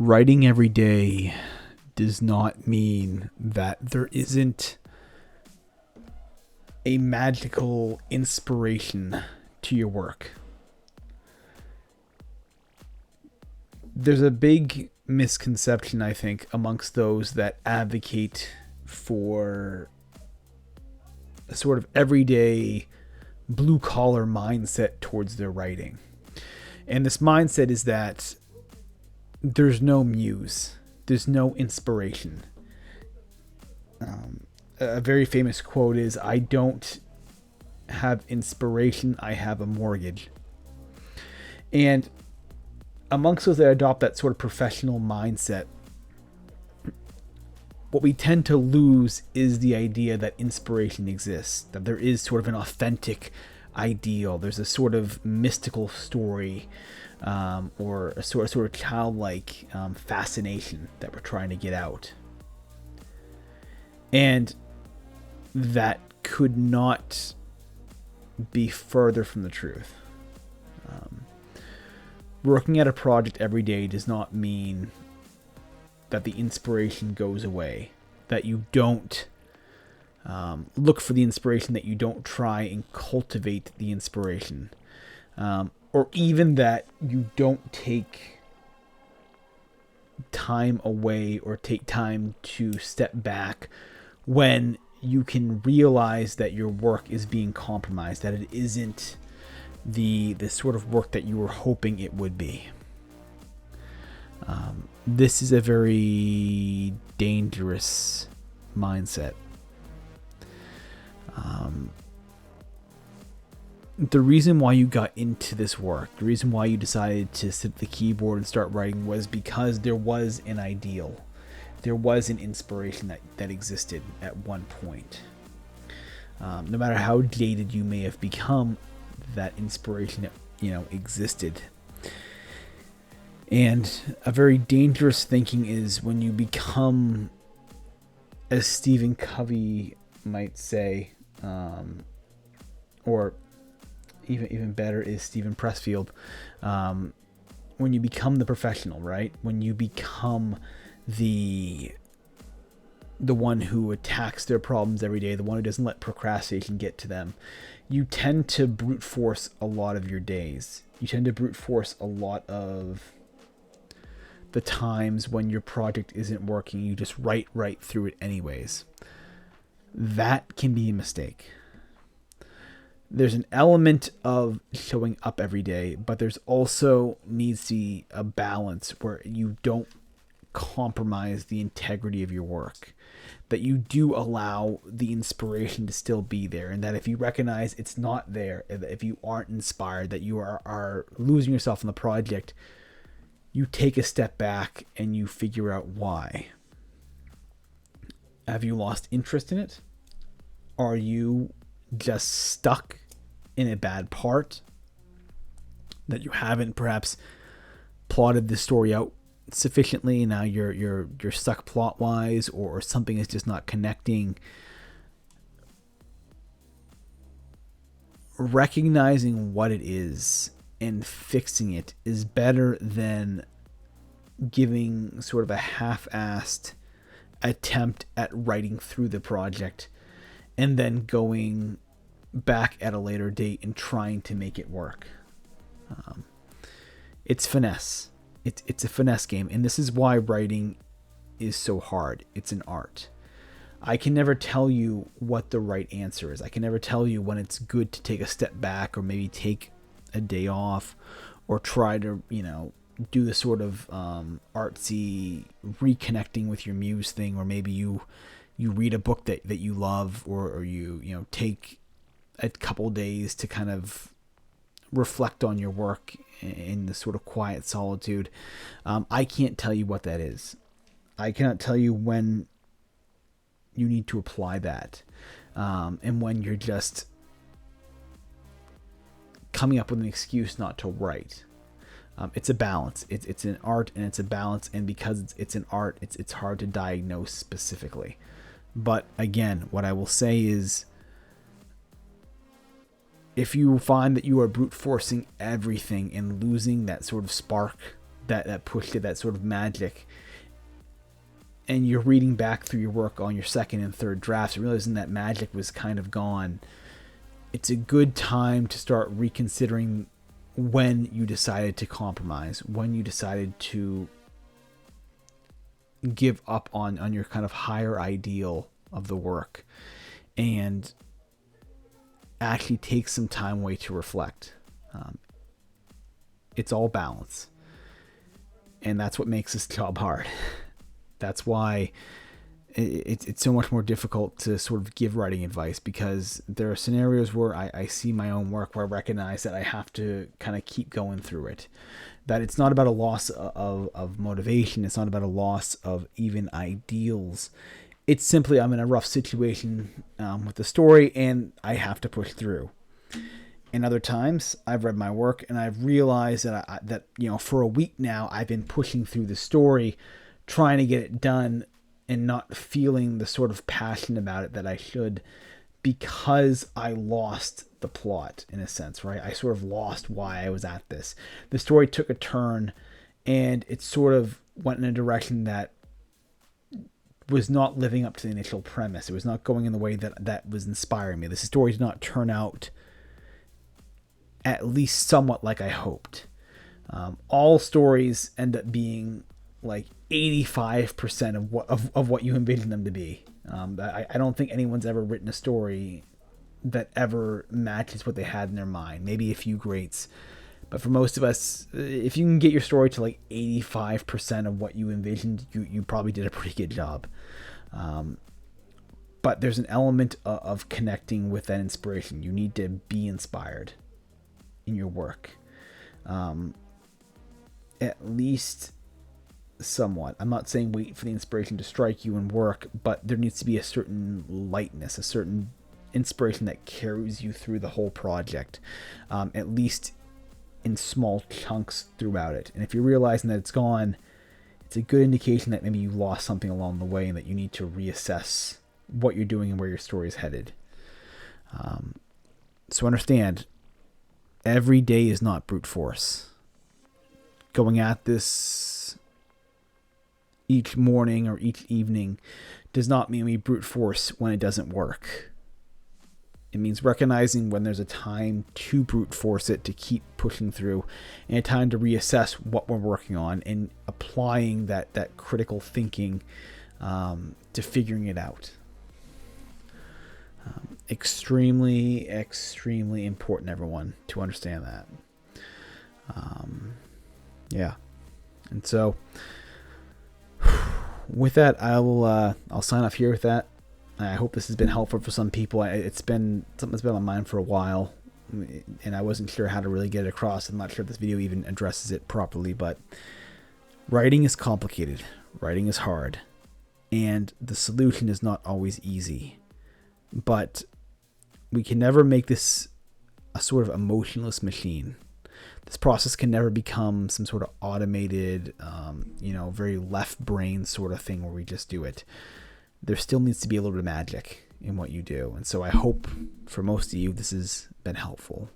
Writing every day does not mean that there isn't a magical inspiration to your work. There's a big misconception, I think, amongst those that advocate for a sort of everyday blue collar mindset towards their writing. And this mindset is that there's no muse, there's no inspiration. A very famous quote is, "I don't have inspiration, I have a mortgage." And amongst those that adopt that sort of professional mindset, what we tend to lose is the idea that inspiration exists, that there is sort of an authentic ideal. There's a sort of mystical story, or a sort of childlike fascination that we're trying to get out. And that could not be further from the truth. Working at a project every day does not mean that the inspiration goes away, that you don't look for the inspiration, that you don't try and cultivate the inspiration, or even that you don't take time away or take time to step back when you can realize that your work is being compromised, that it isn't the sort of work that you were hoping it would be. This is a very dangerous mindset. The reason why you got into this work, the reason why you decided to sit at the keyboard and start writing, was because there was an ideal. There was an inspiration that existed at one point. No matter how jaded you may have become, that inspiration, existed. And a very dangerous thinking is when you become, as Stephen Covey might say, or even better is Stephen Pressfield, when you become the professional, right? When you become the one who attacks their problems every day, the one who doesn't let procrastination get to them, you tend to brute force a lot of your days. You tend to brute force a lot of the times when your project isn't working. You just write right through it anyways. That can be a mistake. There's an element of showing up every day, but there's also needs to be a balance where you don't compromise the integrity of your work, that you do allow the inspiration to still be there, and that if you recognize it's not there, that if you aren't inspired, that you are losing yourself in the project, you take a step back and you figure out why. Have you lost interest in it? Are you just stuck in a bad part that you haven't perhaps plotted the story out sufficiently? Now you're stuck plot wise, or something is just not connecting. Recognizing what it is and fixing it is better than giving sort of a half-assed attempt at writing through the project and then going back at a later date and trying to make it work. It's finesse. It's a finesse game, and this is why writing is so hard. It's an art. I can never tell you what the right answer is. I can never tell you when it's good to take a step back, or maybe take a day off, or try to, do the sort of artsy reconnecting with your muse thing, or maybe you read a book that you love, or you take a couple days to kind of reflect on your work in the sort of quiet solitude. I can't tell you what that is. I cannot tell you when you need to apply that, and when you're just coming up with an excuse not to write. It's a balance. It's an art, and it's a balance, and because it's an art, it's hard to diagnose specifically. But again, what I will say is, if you find that you are brute forcing everything and losing that sort of spark that push to that sort of magic, and you're reading back through your work on your second and third drafts and realizing that magic was kind of gone, it's a good time to start reconsidering when you decided to compromise, when you decided to give up on your kind of higher ideal of the work, and actually take some time away to reflect. It's all balance. And that's what makes this job hard. That's why it's so much more difficult to sort of give writing advice, because there are scenarios where I see my own work where I recognize that I have to kind of keep going through it. That it's not about a loss of motivation. It's not about a loss of even ideals. It's simply I'm in a rough situation with the story and I have to push through. And other times I've read my work and I've realized that for a week now I've been pushing through the story, trying to get it done and not feeling the sort of passion about it that I should, because I lost the plot in a sense, right? I sort of lost why I was at this. The story took a turn and it sort of went in a direction that was not living up to the initial premise. It was not going in the way that was inspiring me. This story did not turn out at least somewhat like I hoped. All stories end up being like 85% of what you envision them to be. I don't think anyone's ever written a story that ever matches what they had in their mind. Maybe a few greats, but for most of us, if you can get your story to like 85% of what you envisioned, you probably did a pretty good job. But there's an element of connecting with that inspiration. You need to be inspired in your work, at least somewhat. I'm not saying wait for the inspiration to strike you in work, but there needs to be a certain lightness, a certain inspiration that carries you through the whole project, at least in small chunks throughout it. And if you're realizing that it's gone, it's a good indication that maybe you lost something along the way and that you need to reassess what you're doing and where your story is headed. So understand, every day is not brute force. Going at this each morning or each evening does not mean we brute force when it doesn't work. It means recognizing when there's a time to brute force it, to keep pushing through, and a time to reassess what we're working on and applying that critical thinking to figuring it out. Extremely, extremely important, everyone, to understand that. Yeah. And so with that, I'll sign off here with that. I hope this has been helpful for some people. It's been something that's been on my mind for a while, and I wasn't sure how to really get it across. I'm not sure if this video even addresses it properly, but writing is complicated. Writing is hard, and the solution is not always easy. But we can never make this a sort of emotionless machine. This process can never become some sort of automated, very left brain sort of thing where we just do it. There still needs to be a little bit of magic in what you do. And so I hope for most of you this has been helpful.